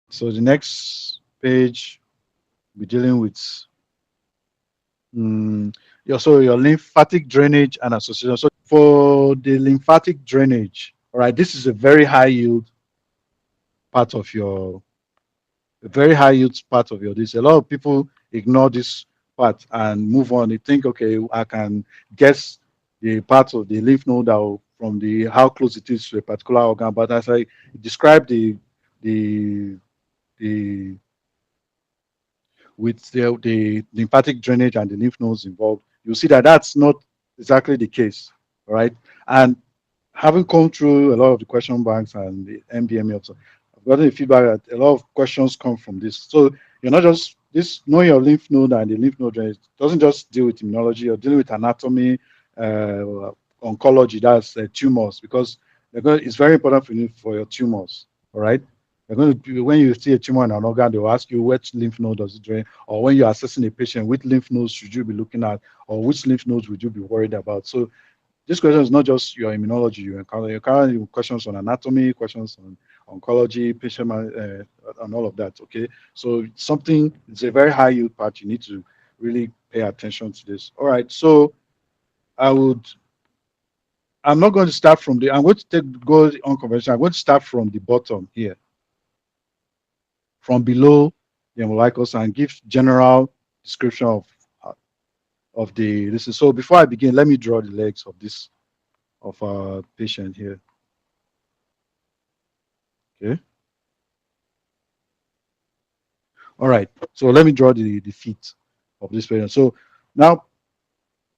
So the next page, we're dealing with your lymphatic drainage and association. So for the lymphatic drainage, all right, this is a very high yield part of your a very high yield part of your this. A lot of people ignore this part and move on. They think, okay, I can guess the part of the lymph node from the how close it is to a particular organ. But as I described the the with the lymphatic drainage and the lymph nodes involved, you'll see that that's not exactly the case. All right. And having come through a lot of the question banks and the MDMA also, I've gotten the feedback that a lot of questions come from this. So you're not just this knowing your lymph node and the lymph node drainage doesn't just deal with immunology, you're dealing with anatomy, oncology, that's tumors, because it's very important for you for your tumors. All right. They're going to, when you see a tumor in an organ, they'll ask you which lymph node does it drain, or when you're assessing a patient, which lymph nodes should you be looking at, or which lymph nodes would you be worried about. So this question is not just your immunology you encounter. You encounter questions on anatomy, questions on oncology, and all of that. Okay, so something it's a very high yield part. You need to really pay attention to this. All right, so I would. I'm not going to start from the. I'm going to go unconventional. I'm going to start from the bottom here, from below the umbilicus, and give general description of the. This is so. Before I begin, let me draw the legs of this of our patient here. Okay. All right. So let me draw the feet of this patient. So now,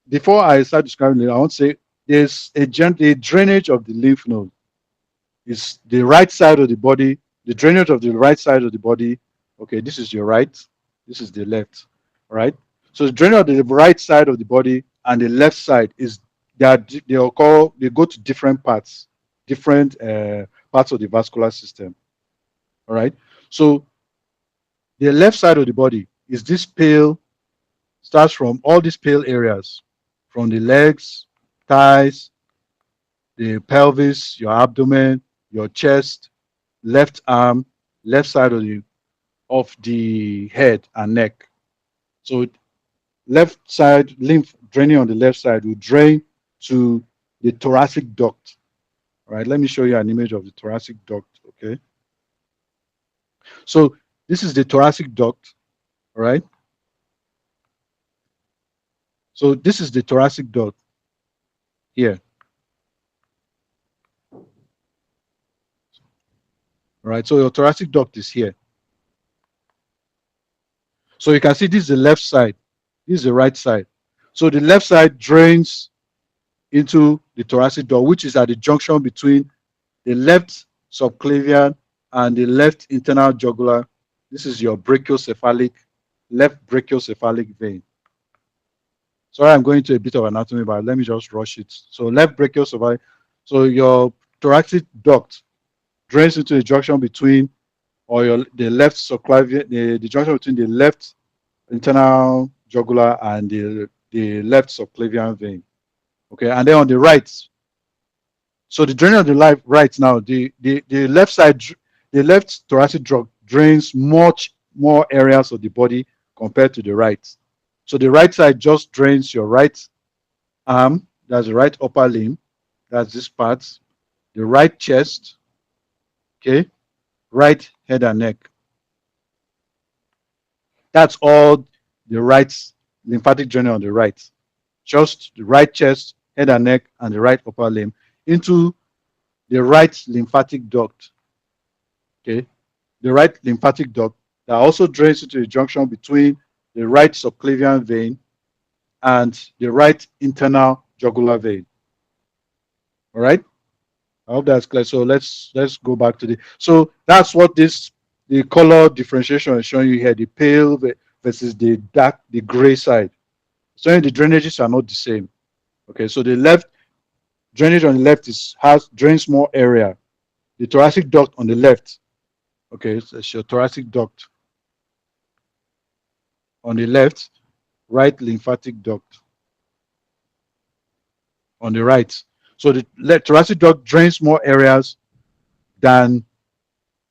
before I start describing it, I want to say there's a drainage of the lymph node. Is the right side of the body, the drainage of the right side of the body. Okay, this is your right, this is the left. All right. So the drainage of the right side of the body and the left side is that they go to different parts, different parts of the vascular system. All right. So the left side of the body is this pale, starts from all these pale areas, from the legs, thighs, the pelvis, your abdomen, your chest, left arm, left side of the head and neck. So left side lymph draining on the left side will drain to the thoracic duct. All right, let me show you an image of the thoracic duct. Okay, so this is the thoracic duct. All right, so this is the thoracic duct here. All right, so your thoracic duct is here. So you can see this is the left side, this is the right side. So the left side drains into the thoracic duct, which is at the junction between the left subclavian and the left internal jugular. This is your left brachiocephalic vein. Sorry, I'm going to a bit of anatomy, but let me just rush it. So left brachiocephalic. So your thoracic duct drains into the junction between, or the left subclavian, the junction between the left internal jugular and the left subclavian vein. Okay, and then on the right, so the draining of the right now, the left side, the left thoracic duct drains much more areas of the body compared to the right. So the right side just drains your right arm, that's the right upper limb, that's this part, the right chest, okay, right head and neck. That's all the right lymphatic draining on the right. Just the right chest, head and neck, and the right upper limb into the right lymphatic duct. Okay, the right lymphatic duct that also drains into the junction between the right subclavian vein and the right internal jugular vein. All right. I hope that's clear. So let's go back to so that's what the color differentiation is showing you here, the pale versus the dark, the gray side. So the drainages are not the same. Okay, so the left drainage on the left drains more area. The thoracic duct on the left, okay, so it's your thoracic duct on the left, right lymphatic duct on the right. So the thoracic duct drains more areas than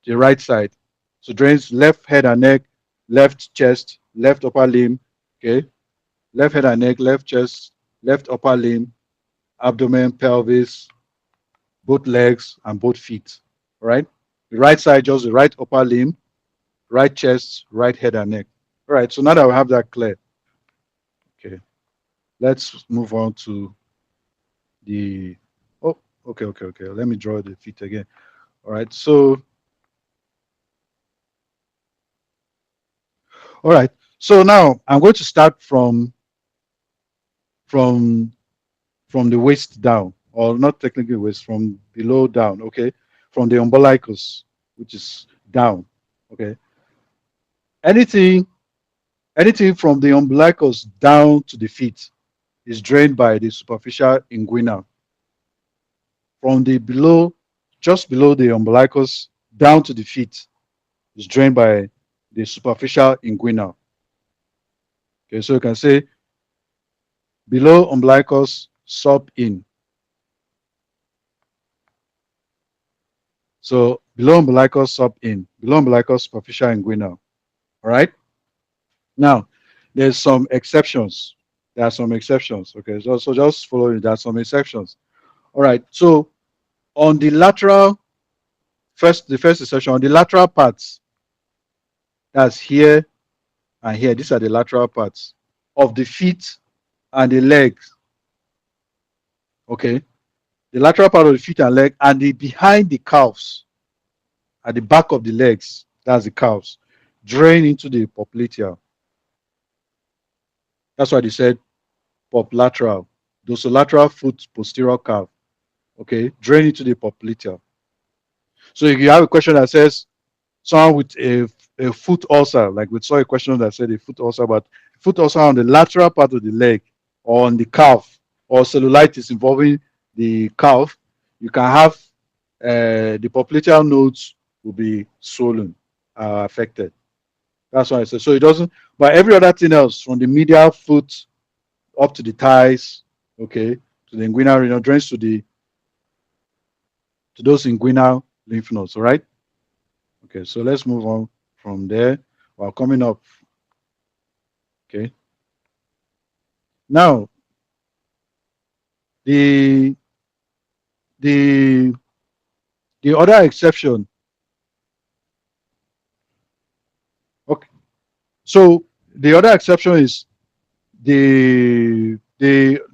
the right side. So drains left head and neck, left chest, left upper limb. Okay, left head and neck, left chest, left upper limb, abdomen, pelvis, both legs, and both feet. All right. The right side, just the right upper limb, right chest, right head and neck. All right. So now that we have that clear, okay, let's move on to the. Oh, okay. Let me draw the feet again. All right. So, all right. So now I'm going to start from from the waist down, or not technically waist, from below down. Okay, from the umbilicus, which is down. Okay, anything anything from the umbilicus down to the feet is drained by the superficial inguinal. From the below, just below the umbilicus down to the feet is drained by the superficial inguinal. Okay, so you can say below umbilicus sub in. So below umbilicus sub in, below umbilicus superficial inguinal. All right. Now, there's some exceptions. There are some exceptions. Okay, so just follow it. There are some exceptions. All right. So on the lateral, the first exception on the lateral parts, that's here and here. These are the lateral parts of the feet and the legs. Okay, the lateral part of the feet and leg, and the behind the calves, at the back of the legs. That's the calves, drain into the popliteal. That's why they said poplateral, dorsolateral foot posterior calf. Okay, drain into the popliteal. So if you have a question that says someone with a foot ulcer, like we saw a question that said a foot ulcer, but foot ulcer on the lateral part of the leg or on the calf, or cellulitis involving the calf, you can have the popliteal nodes will be swollen, affected. That's why I said so. It doesn't, but every other thing else from the medial foot up to the thighs, okay, to the inguinal renal drains to those inguinal lymph nodes. All right. Okay, so let's move on from there while coming up. Okay. Now the the the other exception. Okay. So the other exception is the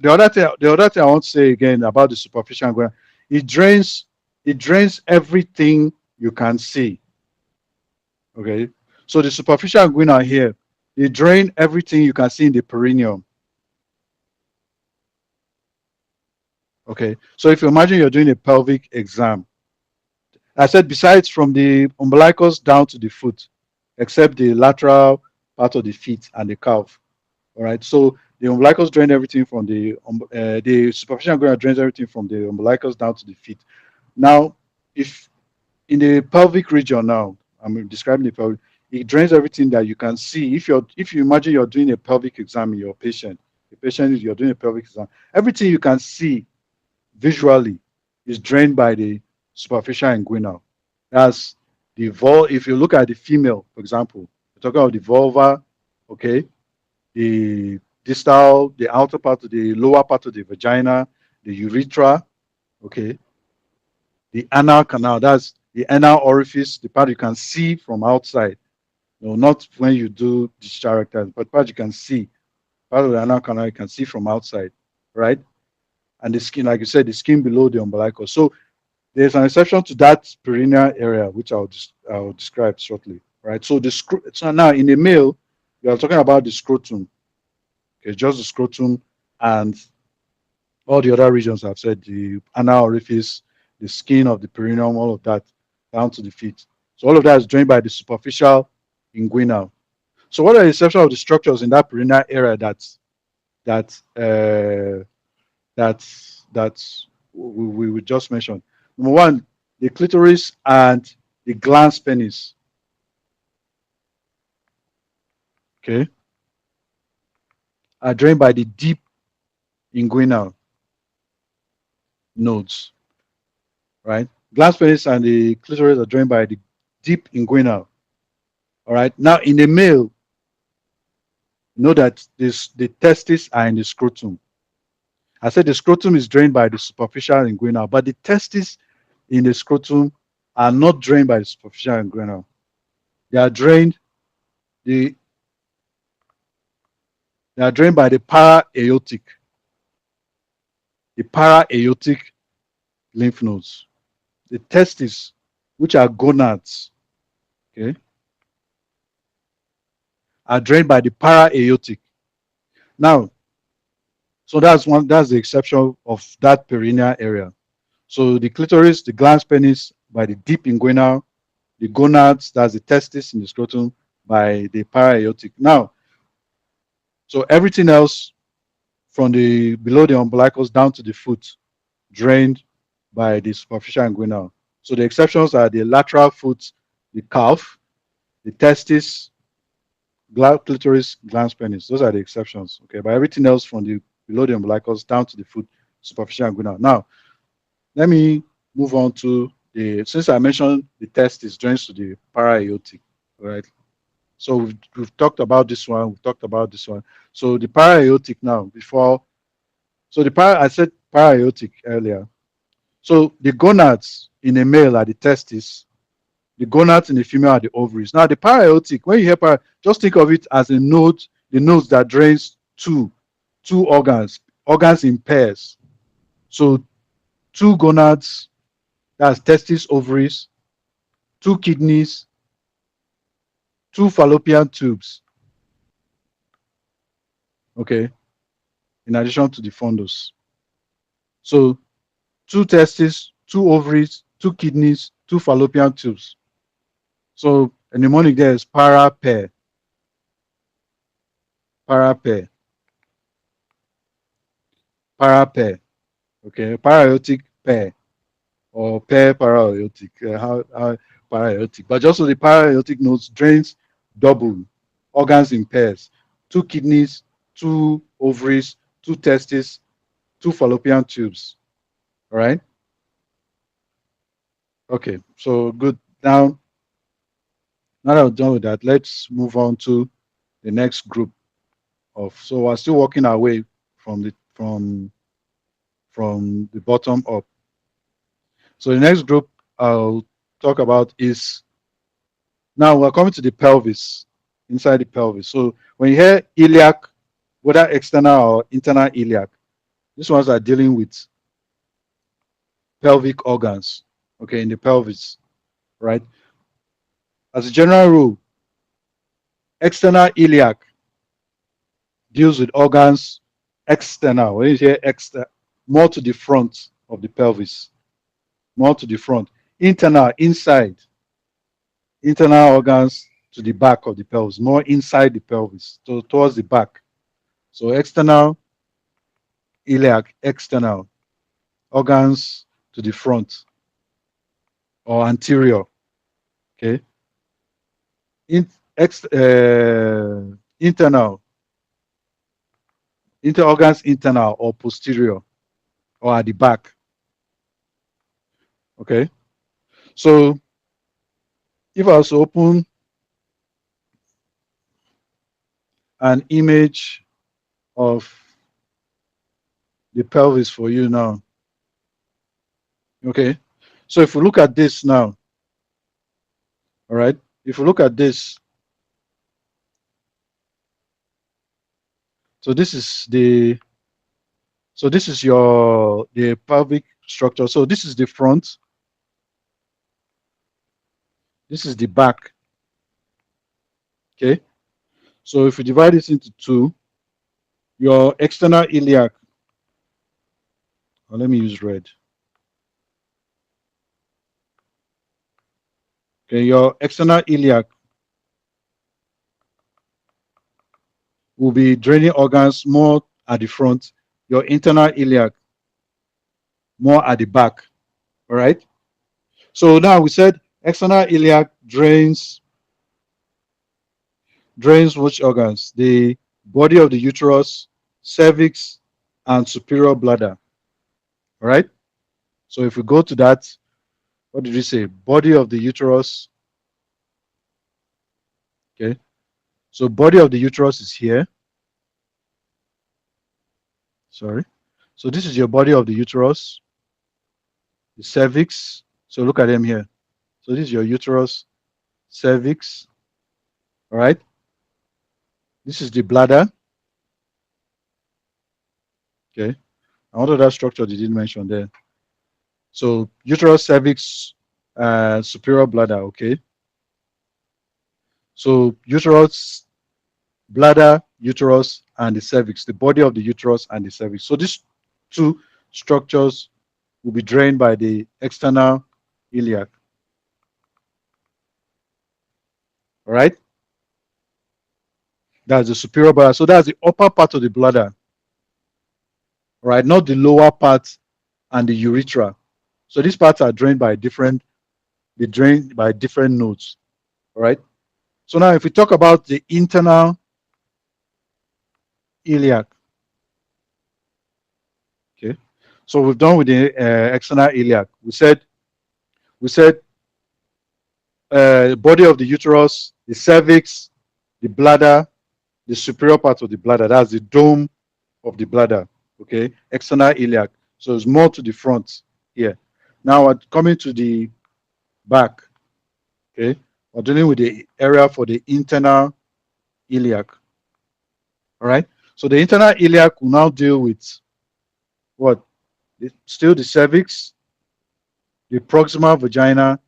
other thing I want to say again about the superficial inguinal. It drains everything you can see. Okay. So the superficial inguinal here, it drain everything you can see in the perineum. Okay. So if you imagine you're doing a pelvic exam, I said besides from the umbilicus down to the foot, except the lateral part of the feet and the calf. All right. So the umbilicus drain everything from the superficial inguinal drains everything from the umbilicus down to the feet. Now, if in the pelvic region now, I'm describing the pelvic, it drains everything that you can see. If you imagine you're doing a pelvic exam in your patient, you're doing a pelvic exam, everything you can see visually is drained by the superficial inguinal. That's if you look at the female, for example, we're talking about the vulva, okay, the distal, the outer part of the lower part of the vagina, the urethra, okay, the anal canal, that's the anal orifice, the part you can see from outside. No, not when you do discharge, but part you can see, part of the anal canal you can see from outside, right? And the skin, like you said, the skin below the umbilicus. So there's an exception to that perineal area, which I'll describe shortly, right? So so now in the male, we are talking about the scrotum, okay, just the scrotum and all the other regions I've said, the anal orifice, the skin of the perineum, all of that, down to the feet. So all of that is drained by the superficial inguinal. So what are the exceptions of the structures in that perineal area that uh, that we just mentioned? Number one, the clitoris and the glans penis. Okay, are drained by the deep inguinal nodes, right? Glans penis and the clitoris are drained by the deep inguinal. All right. Now, in a male, know that the testes are in the scrotum. I said the scrotum is drained by the superficial inguinal, but the testes in the scrotum are not drained by the superficial inguinal. They are drained the they are drained by the para-aortic lymph nodes. The testes, which are gonads, okay, are drained by the para-aortic. Now, so that's the exception of that perineal area. So the clitoris, the glans penis by the deep inguinal, the gonads, that's the testis in the scrotum, by the para-aortic. Now, so everything else from the below the umbilicus down to the foot drained by the superficial inguinal. So the exceptions are the lateral foot, the calf, the testis, clitoris, glans penis. Those are the exceptions. Okay, but everything else from the below the umbilicus down to the foot, superficial inguinal. Now, let me move on to since I mentioned the testis drains to the para-aortic, right? So we've talked about this one. We've talked about this one. So the para-aortic now, I said para-aortic earlier. So the gonads in a male are the testis. The gonads in the female are the ovaries. Now the para-aortic, when you hear just think of it as a node, the nodes that drains two organs in pairs. So two gonads, that's testis, ovaries, two kidneys, two fallopian tubes. Okay, in addition to the fundus. So two testes, two ovaries, two kidneys, two fallopian tubes. So a mnemonic there is para-pair. Para-pair. Para-pair. Okay, para-aortic pair or pair para-aortic. How para-aortic. But just so the para-aortic nodes drains double, organs in pairs. Two kidneys, two ovaries, two testes, two fallopian tubes. All right. Okay, so good. Now that we're done with that, let's move on to the next group of. So we're still working our way from the bottom up. So the next group I'll talk about is, now we're coming to the pelvis, inside the pelvis. So when you hear iliac, whether external or internal iliac, these ones are dealing with pelvic organs, okay, in the pelvis, right? As a general rule, external iliac deals with organs external. When you hear external, more to the front of the pelvis, more to the front. Internal, inside. Internal organs to the back of the pelvis, more inside the pelvis, so towards the back. So external iliac, external organs to the front or anterior. Okay. Internal organs internal or posterior or at the back. Okay. So if I was to open an image of the pelvis for you now. Okay. So if we look at this now, all right, if we look at this, so this is the pelvic structure. So this is the front, this is the back. Okay. So if we divide this into two, your external iliac, let me use red. Okay, your external iliac will be draining organs more at the front, your internal iliac more at the back. All right. So now we said external iliac drains which organs? The body of the uterus, cervix, and superior bladder. All right. So if we go to that, what did we say? Body of the uterus, Okay. So body of the uterus is here. Sorry. So this is your body of the uterus, the cervix. So look at them here. So this is your uterus, cervix. All right. This is the bladder. Okay. And what other structure did you mention there? So uterus, cervix, superior bladder. Okay. So uterus, bladder, uterus, and the cervix, the body of the uterus and the cervix. So these two structures will be drained by the external iliac. All right. That's the superior bladder. So that's the upper part of the bladder. All right. Not the lower part and the urethra. So these parts are drained by they drain by different nodes. All right. So now if we talk about the internal iliac, okay. So we've done with the external iliac. We said body of the uterus, the cervix, the bladder, the superior part of the bladder. That's the dome of the bladder. Okay, external iliac. So it's more to the front here. Now we're coming to the back. Okay, we're dealing with the area for the internal iliac. All right. So the internal iliac will now deal with what? Still the cervix, the proximal vagina,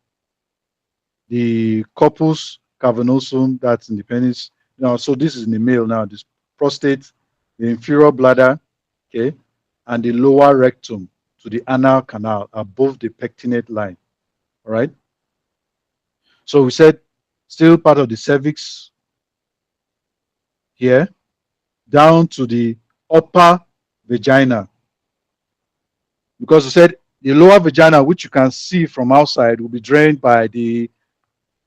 the corpus cavernosum, that's in the penis. Now, so this is in the male now, this prostate, the inferior bladder, okay, and the lower rectum to the anal canal above the pectinate line. All right. So we said still part of the cervix here, down to the upper vagina. Because we said the lower vagina, which you can see from outside, will be drained by the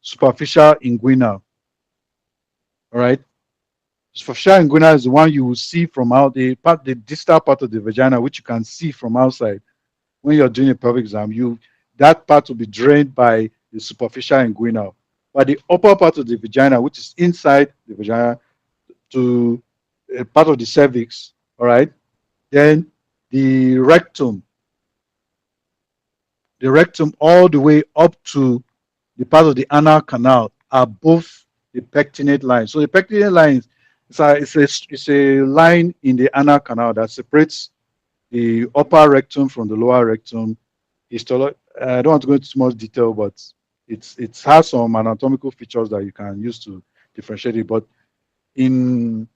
superficial inguinal. All right. Superficial inguinal is the one you will see from out the distal part of the vagina, which you can see from outside. When you're doing a pelvic exam, that part will be drained by the superficial inguinal. But the upper part of the vagina, which is inside the vagina, to a part of the cervix, all right, then the rectum all the way up to the part of the anal canal above the pectinate line. So the pectinate line it's a line in the anal canal that separates the upper rectum from the lower rectum. I don't want to go into too much detail, but it has some anatomical features that you can use to differentiate it. But in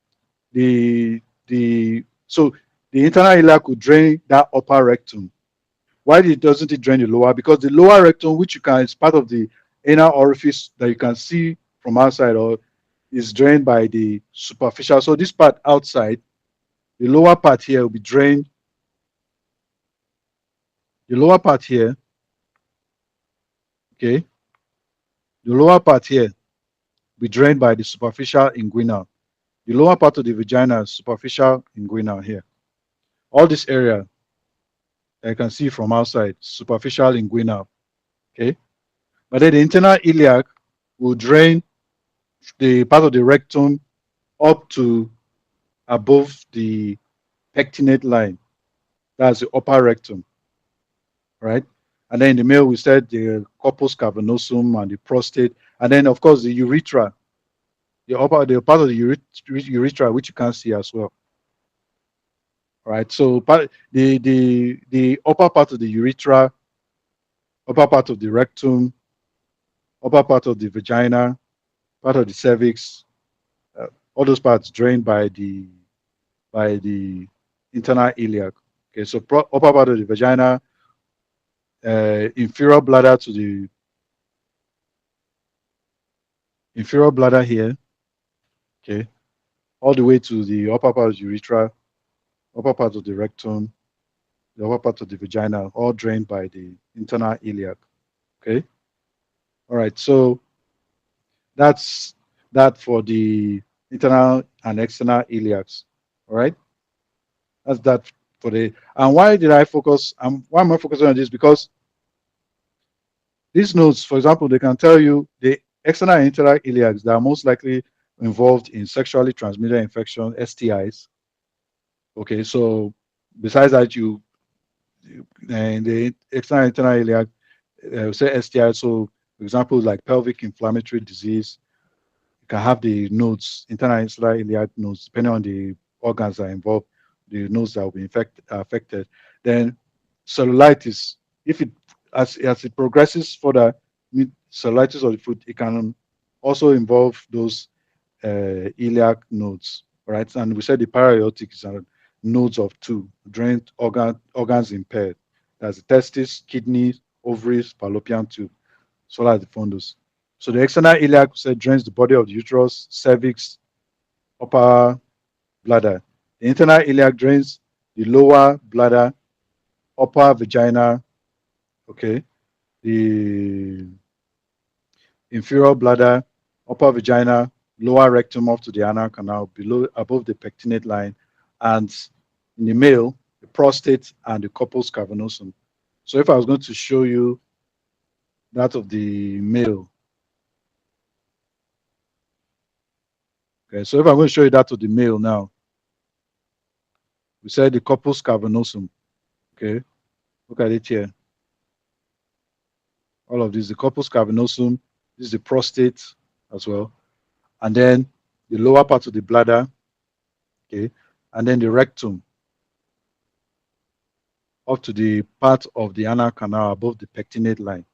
so the internal iliac could drain that upper rectum. Why doesn't it drain the lower? Because the lower rectum, which is part of the anal orifice that you can see from outside, or is drained by the superficial. So this part outside, the lower part here will be drained. The lower part here, okay, the lower part here will be drained by the superficial inguinal. The lower part of the vagina is superficial inguinal here. All this area that you can see from outside, superficial inguinal, okay. But then the internal iliac will drain the part of the rectum up to above the pectinate line. That's the upper rectum, right? And then in the male, we said the corpus cavernosum and the prostate, and then of course the urethra, the part of the urethra, which you can see as well. Right. So the upper part of the urethra, upper part of the rectum, upper part of the vagina, part of the cervix, all those parts drained by the internal iliac. Okay, so upper part of the vagina, inferior bladder to the inferior bladder here. Okay, all the way to the upper part of the urethra, upper part of the rectum, the upper part of the vagina, all drained by the internal iliac. Okay. All right. So that's that for the internal and external iliacs. All right. That's that for the. And why did I focus? Why am I focusing on this? Because these nodes, for example, they can tell you external and internal iliacs that are most likely involved in sexually transmitted infection, STIs. Okay, so besides that, in the external and internal iliac, say STI. So, for example, like pelvic inflammatory disease, you can have the nodes, internal and external iliac nodes, depending on the organs that are involved, the nodes that will be affected. Then cellulitis, if it as it progresses further, cellulitis of the foot, it can also involve those iliac nodes, right? And we said the para-aortic is nodes of two, drained organs impaired. That's the testis, kidneys, ovaries, fallopian tube, so as the fundus. So the external iliac we said drains the body of the uterus, cervix, upper bladder. The internal iliac drains the lower bladder, upper vagina, okay, the inferior bladder, upper vagina, lower rectum up to the anal canal, below above the pectinate line, and in the male, the prostate and the corpus cavernosum. So if I was going to show you that of the male, okay, so if I'm going to show you that of the male now, we said the corpus cavernosum, okay, look at it here. All of this, the corpus cavernosum, this is the prostate as well, and then the lower part of the bladder, okay, and then the rectum up to the part of the anal canal above the pectinate line,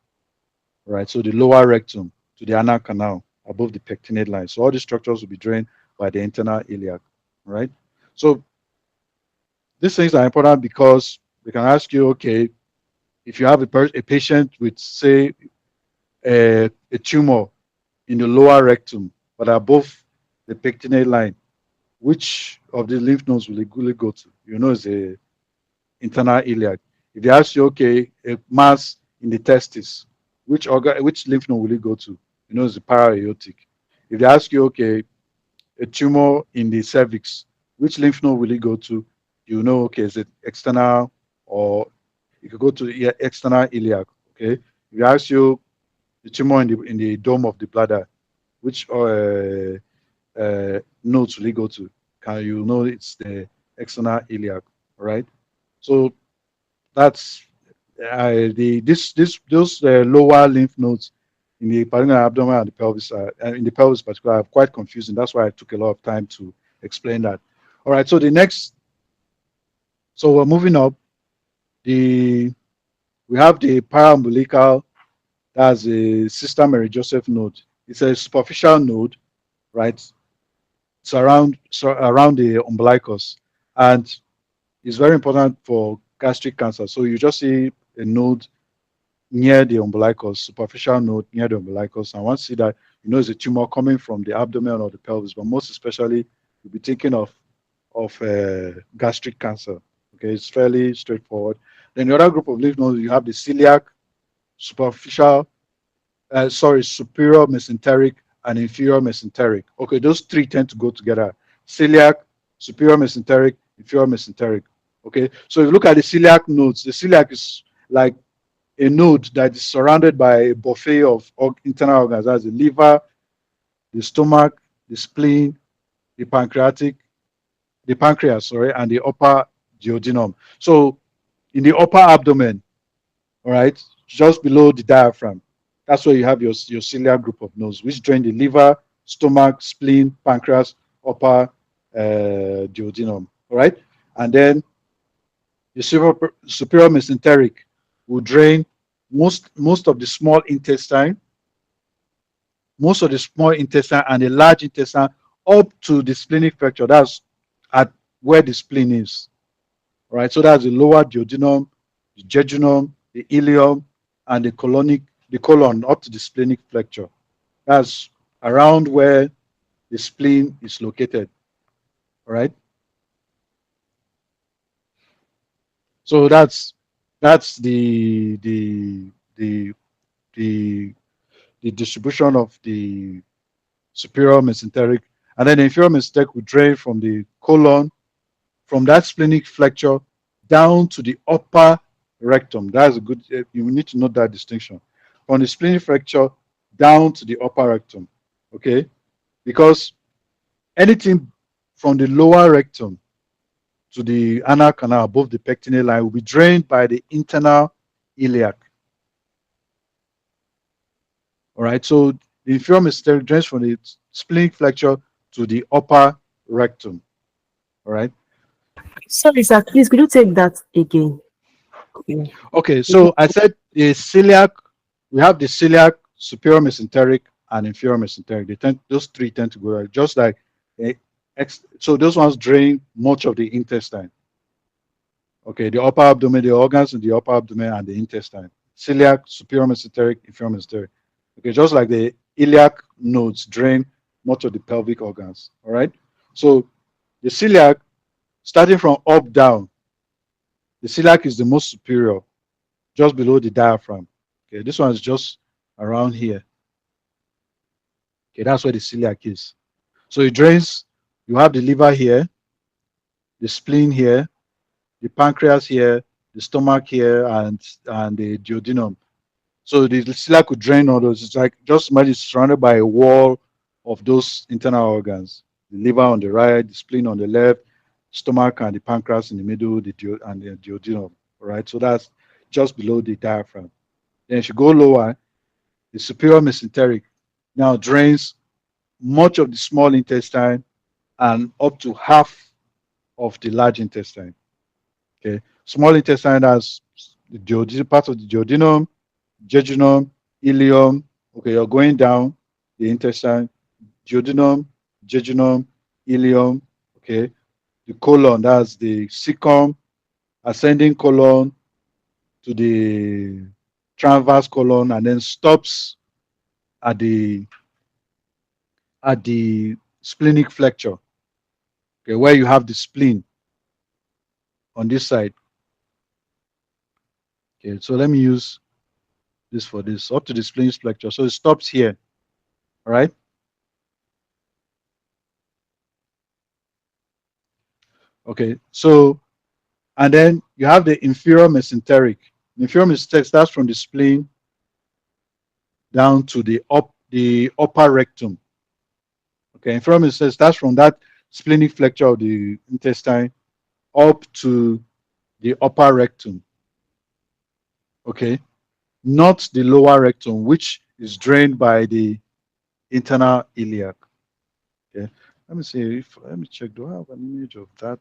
right? So the lower rectum to the anal canal above the pectinate line. So all these structures will be drained by the internal iliac, right? So these things are important because we can ask you, okay, if you have a patient with, say, a tumor in the lower rectum, but above the pectinate line, which of the lymph nodes will it really go to? You know, it's a internal iliac. If they ask you, okay, a mass in the testis, which lymph node will it go to? You know, it's the para-aortic. If they ask you, okay, a tumor in the cervix, which lymph node will it go to? You know, okay, is it external, or you could go to the external iliac. Okay. If they ask you the tumor in the dome of the bladder, which nodes will it go to? Can you know it's the external iliac, right? So that's those lower lymph nodes in the perineal abdomen and the pelvis, in the pelvis particular, are quite confusing. That's why I took a lot of time to explain that. All right, so so we're moving up. We have the paraumbilical, that's a sister Mary Joseph node. It's a superficial node, right? It's around the umbilicus, and it's very important for gastric cancer. So you just see a node near the umbilicus, superficial node near the umbilicus, and once you see that, you know it's a tumor coming from the abdomen or the pelvis, but most especially you'll be thinking of gastric cancer. Okay, it's fairly straightforward. Then the other group of lymph nodes, you have the celiac, superior mesenteric, and inferior mesenteric. Okay, those three tend to go together. Celiac, superior mesenteric, inferior mesenteric. Okay, so if you look at the celiac nodes, the celiac is like a node that is surrounded by a buffet of internal organs. That's the liver, the stomach, the spleen, the pancreas, sorry, and the upper duodenum. So in the upper abdomen, all right, just below the diaphragm, that's where you have your celiac group of nodes, which drain the liver, stomach, spleen, pancreas, upper duodenum. All right, and then the superior mesenteric will drain most of the small intestine, and the large intestine up to the splenic fracture. That's at where the spleen is. All right, so that's the lower duodenum, the jejunum, the ileum, and the colon up to the splenic flexure. That's around where the spleen is located. All right. So that's the distribution of the superior mesenteric, and then the inferior mesenteric will drain from the colon, from that splenic flexure down to the upper rectum. That's a good. You need to note that distinction. From the splenic flexure down to the upper rectum. Okay, because anything from the lower rectum to the anal canal above the pectinal line will be drained by the internal iliac. All right, so the inferior mesenteric drains from the splenic flexure to the upper rectum. All right. Sorry, sir. Please, could you take that again? Yeah. Okay, so I said the celiac, we have the celiac, superior mesenteric, and inferior mesenteric. Those three tend to go right, just like so those ones drain much of the intestine. Okay, the upper abdomen, the organs in the upper abdomen and the intestine. Celiac, superior mesenteric, inferior mesenteric. Okay, just like the iliac nodes drain much of the pelvic organs. All right. So the celiac, starting from up down, the celiac is the most superior, just below the diaphragm. Okay, this one is just around here. Okay, that's where the celiac is. So it drains, you have the liver here, the spleen here, the pancreas here, the stomach here, and the duodenum. So the celiac could drain all those. It's like just imagine it's surrounded by a wall of those internal organs. The liver on the right, the spleen on the left, stomach and the pancreas in the middle, and the duodenum. All right, so that's just below the diaphragm. Then if you go lower, the superior mesenteric now drains much of the small intestine and up to half of the large intestine. Okay, small intestine has the duodenum, part of the duodenum, jejunum, ileum. Okay, you're going down the intestine, duodenum, jejunum, ileum. Okay, the colon, that's the cecum, ascending colon to the transverse colon, and then stops at the splenic flexure. Okay, where you have the spleen on this side. Okay, so let me use this for this, up to the splenic flexure. So it stops here. All right. Okay, so and then you have the inferior mesenteric. The inferior mesenteric starts from the spleen down to the upper rectum. Okay, inferior mesenteric starts from that splenic flexure of the intestine up to the upper rectum. Okay, not the lower rectum, which is drained by the internal iliac. Okay, let me see if let me check. Do I have an image of that?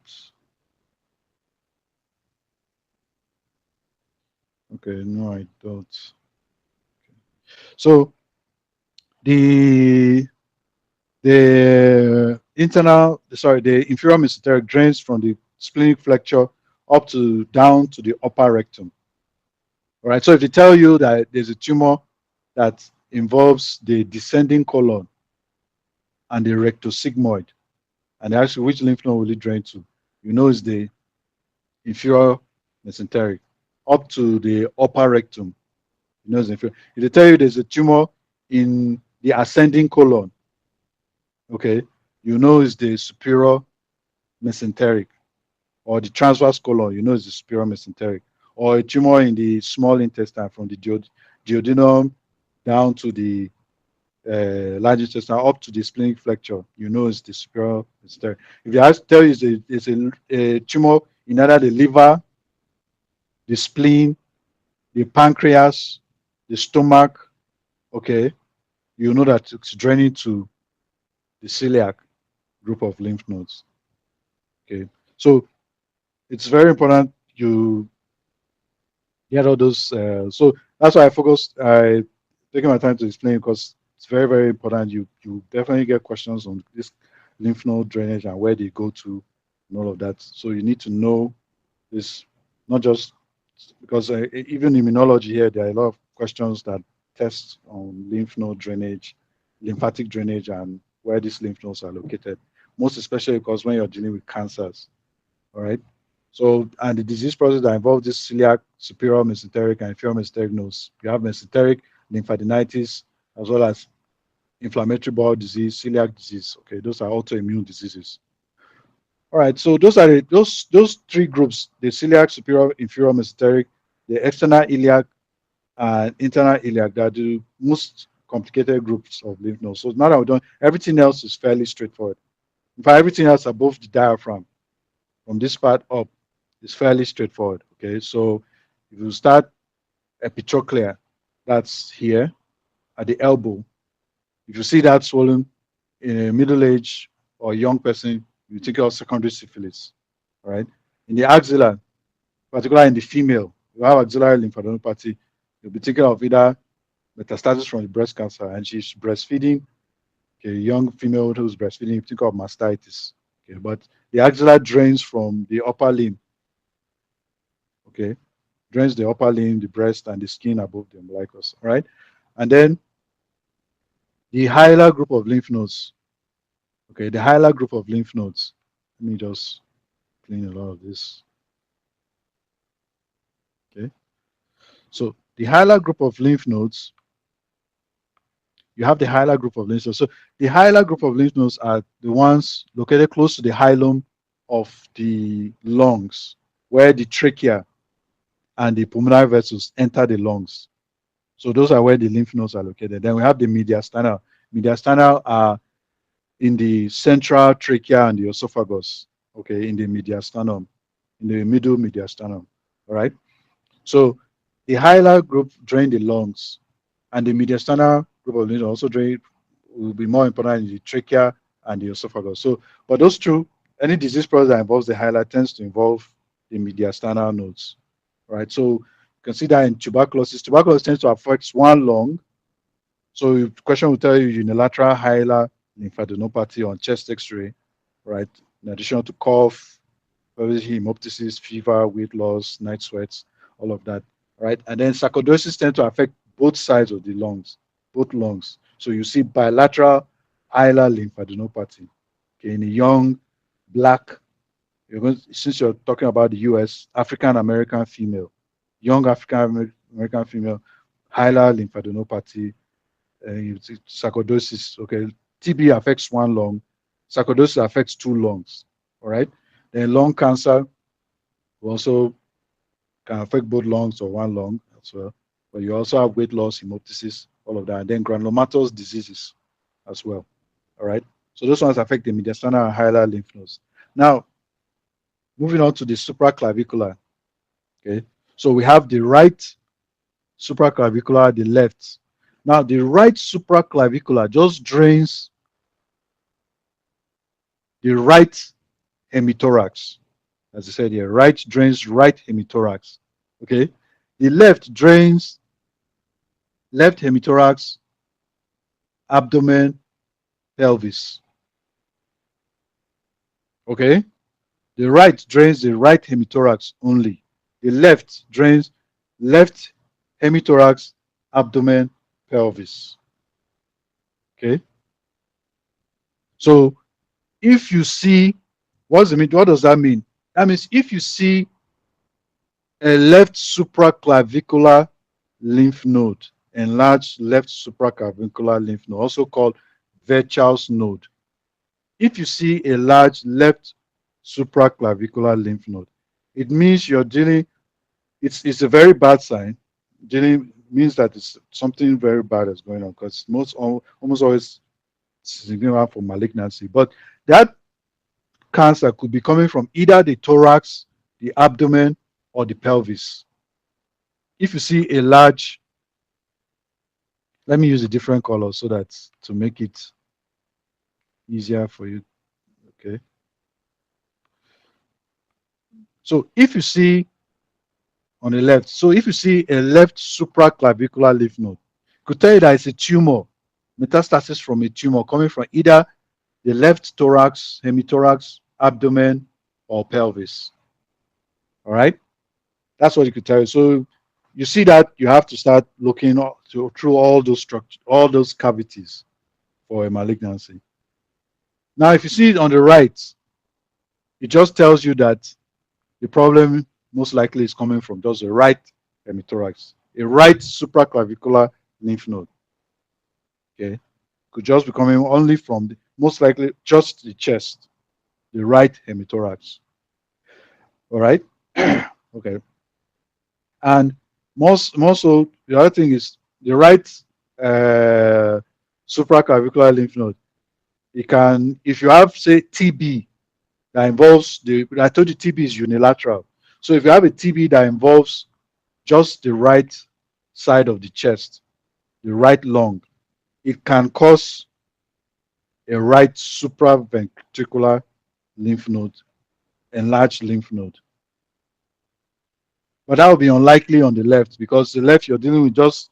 Okay, no, I don't. Okay. So the the inferior mesenteric drains from the splenic flexure up to down to the upper rectum. All right. So if they tell you that there's a tumor that involves the descending colon and the rectosigmoid, and actually which lymph node will it drain to? You know it's the inferior mesenteric up to the upper rectum. You know it's inferior. If they tell you there's a tumor in the ascending colon, okay, you know it's the superior mesenteric, or the transverse colon, you know it's the superior mesenteric, or a tumor in the small intestine from the duodenum down to the large intestine up to the splenic flexure, you know it's the superior mesenteric. If they ask, tell you it's a tumor in either the liver, the spleen, the pancreas, the stomach, okay, you know that it's draining to the celiac group of lymph nodes. Okay, so it's very important you get all those. So that's why I taking my time to explain, because it's very, very important. You definitely get questions on this lymph node drainage and where they go to and all of that. So you need to know this, not just because even immunology here, there are a lot of questions that test on lymph node drainage, lymphatic drainage, and where these lymph nodes are located. Most especially because when you're dealing with cancers, all right. So, and the disease process that involves this celiac, superior mesenteric, and inferior mesenteric nodes. You have mesenteric lymphadenitis, as well as inflammatory bowel disease, celiac disease. Okay, those are autoimmune diseases. All right, so those are those three groups: the celiac, superior, inferior mesenteric, the external iliac, and internal iliac, that are the most complicated groups of lymph nodes. So now that we're done, everything else is fairly straightforward. In fact, everything else above the diaphragm, from this part up, is fairly straightforward. Okay, so if you start epitrochlear, that's here at the elbow. If you see that swollen in a middle-aged or young person, you think of secondary syphilis. All right. In the axilla, particularly in the female, you have axillary lymphadenopathy, you'll be thinking of either metastasis from the breast cancer, and she's breastfeeding. Okay, young female who's breastfeeding, you think of mastitis. Okay, but the axilla drains from the upper limb. Okay, drains the upper limb, the breast, and the skin above the umbilicus. All right, and then the hilar group of lymph nodes. Okay, the hilar group of lymph nodes. Let me just clean a lot of this. Okay, so the hilar group of lymph nodes, you have the hilar group of lymph nodes. So the hilar group of lymph nodes are the ones located close to the hilum of the lungs, where the trachea and the pulmonary vessels enter the lungs. So those are where the lymph nodes are located. Then we have the mediastinal. Mediastinal are in the central trachea and the esophagus. Okay, in the mediastinum, in the middle mediastinum. All right. So the hilar group drain the lungs, and the mediastinal group of lymph also drain will be more important in the trachea and the esophagus. So, but those two, any disease process that involves the hilar tends to involve the mediastinal nodes. Right. So you can see that in tuberculosis. Tuberculosis tends to affect one lung. So the question will tell you unilateral hilar lymphadenopathy on chest X-ray, right? In addition to cough, hemoptysis, fever, weight loss, night sweats, all of that, right? And then sarcoidosis tends to affect both sides of the lungs, both lungs. So you see bilateral hilar lymphadenopathy. Okay, in a young black, since you're talking about the US, African American female, young African American female, hilar lymphadenopathy, sarcoidosis. Okay, TB affects one lung, sarcoidosis affects two lungs. All right, then lung cancer will also can affect both lungs or one lung as well. But you also have weight loss, hemoptysis, all of that, and then granulomatous diseases as well. All right, so those ones affect the mediastinal and hilar lymph nodes. Now, moving on to the supraclavicular. Okay, so we have the right supraclavicular, the left. Now, the right supraclavicular just drains the right hemithorax. As I said here, right drains right hemithorax. Okay, the left drains left hemithorax, abdomen, pelvis. Okay, the right drains the right hemithorax only. The left drains left hemithorax, abdomen, pelvis. Okay, so if you see, what does that mean? That means if you see a left supraclavicular lymph node, enlarged left supraclavicular lymph node, also called Virchow's node. If you see a large left supraclavicular lymph node, it means you're dealing, it's a very bad sign. Dealing means that it's something very bad is going on, because almost always significant for malignancy. But that cancer could be coming from either the thorax, the abdomen, or the pelvis. If you see a large, let me use a different color so that to make it easier for you. Okay. So if you see on the left, so if you see a left supraclavicular lymph node, could tell you that it's a tumor, metastasis from a tumor coming from either the left thorax, hemithorax, abdomen, or pelvis. All right, that's what you could tell you. So you see that you have to start looking through all those structures, all those cavities for a malignancy. Now, if you see it on the right, it just tells you that the problem most likely is coming from just the right hemithorax, a right supraclavicular lymph node. Okay, could just be coming only from most likely just the chest, the right hemithorax. All right. Okay. And more so, the other thing is the right uh, supraclavicular lymph node. It can, if you have, say, TB that involves I told you TB is unilateral. So if you have a TB that involves just the right side of the chest, the right lung, it can cause a right supraventricular lymph node, enlarged lymph node. But that would be unlikely on the left, because the left you're dealing with just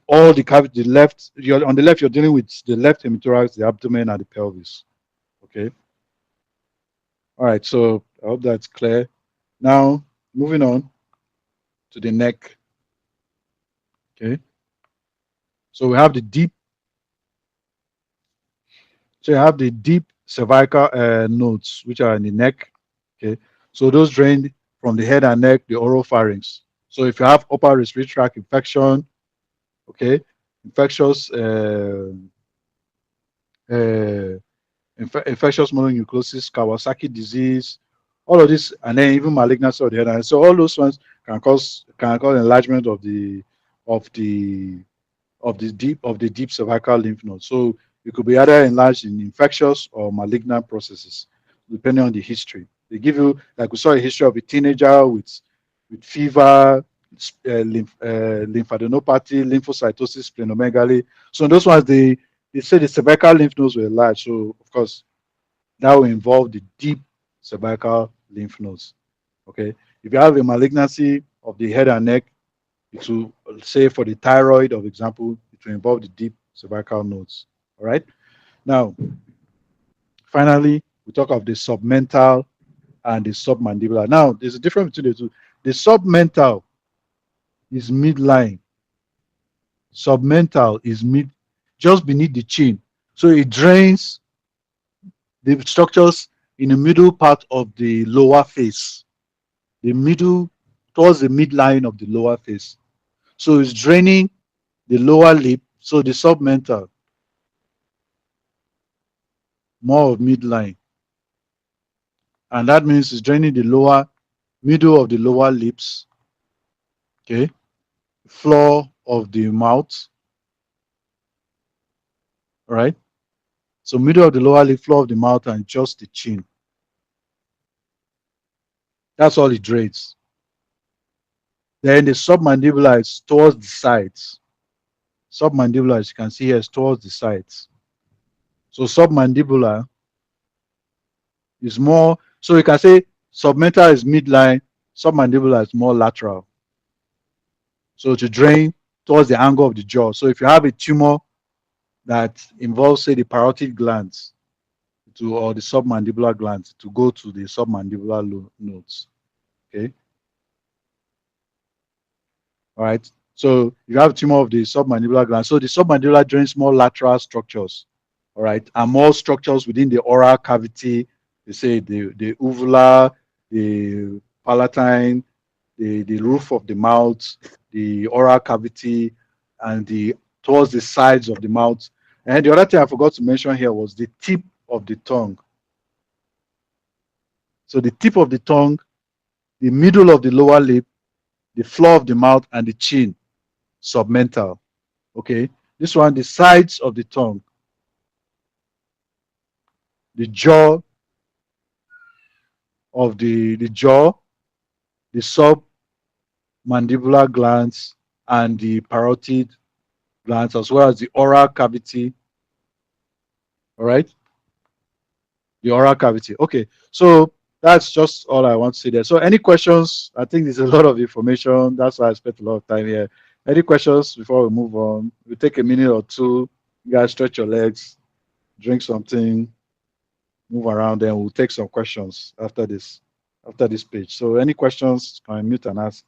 all the cavity. The left, you're on the left, you're dealing with the left hemithorax, the abdomen, and the pelvis. Okay. All right. So I hope that's clear. Now moving on to the neck. Okay. So we have the deep. So you have the deep cervical nodes, which are in the neck. Okay. So those drain from the head and neck, the oropharynx. So if you have upper respiratory tract infection, okay, infectious uh, infectious mononucleosis, Kawasaki disease, all of this, and then even malignancy of the head. And so all those ones can cause enlargement of the deep cervical lymph node. So it could be either enlarged in infectious or malignant processes, depending on the history. They give you, like we saw, a history of a teenager with fever, lymphadenopathy, lymphocytosis, splenomegaly. So in those ones, they say the cervical lymph nodes were large. So of course, that will involve the deep cervical lymph nodes. Okay. If you have a malignancy of the head and neck, it will, say, for the thyroid, of example, it will involve the deep cervical nodes. All right. Now, finally, we talk of the submental and the submandibular. Now, there's a difference between the two. The submental is midline. Submental is just beneath the chin. So it drains the structures in the middle part of the lower face, the middle, towards the midline of the lower face. So it's draining the lower lip, so the submental, more of midline. And that means it's draining the lower, middle of the lower lips, okay, floor of the mouth, all right? So middle of the lower lip, floor of the mouth, and just the chin. That's all it drains. Then the submandibular is towards the sides. Submandibular, as you can see here, is towards the sides. So submandibular is more, so you can say submental is midline, submandibular is more lateral. So to drain towards the angle of the jaw. So if you have a tumor that involves, say, the parotid glands or the submandibular glands, to go to the submandibular nodes. Okay. All right. So you have a tumor of the submandibular gland. So the submandibular drains more lateral structures. All right. And more structures within the oral cavity. They say the uvula, the palatine, the roof of the mouth, the oral cavity, and the towards the sides of the mouth. And the other thing I forgot to mention here was the tip of the tongue. So the tip of the tongue, the middle of the lower lip, the floor of the mouth, and the chin, submental. Okay. This one, the sides of the tongue, the jaw of the jaw, the submandibular glands, and the parotid glands, as well as the oral cavity. All right. The oral cavity. Okay. So that's just all I want to say there. So any questions? I think there's a lot of information. That's why I spent a lot of time here. Any questions before we move on? We'll take a minute or two. You guys stretch your legs, drink something, move around, then we'll take some questions after this page. So any questions, can I mute and ask?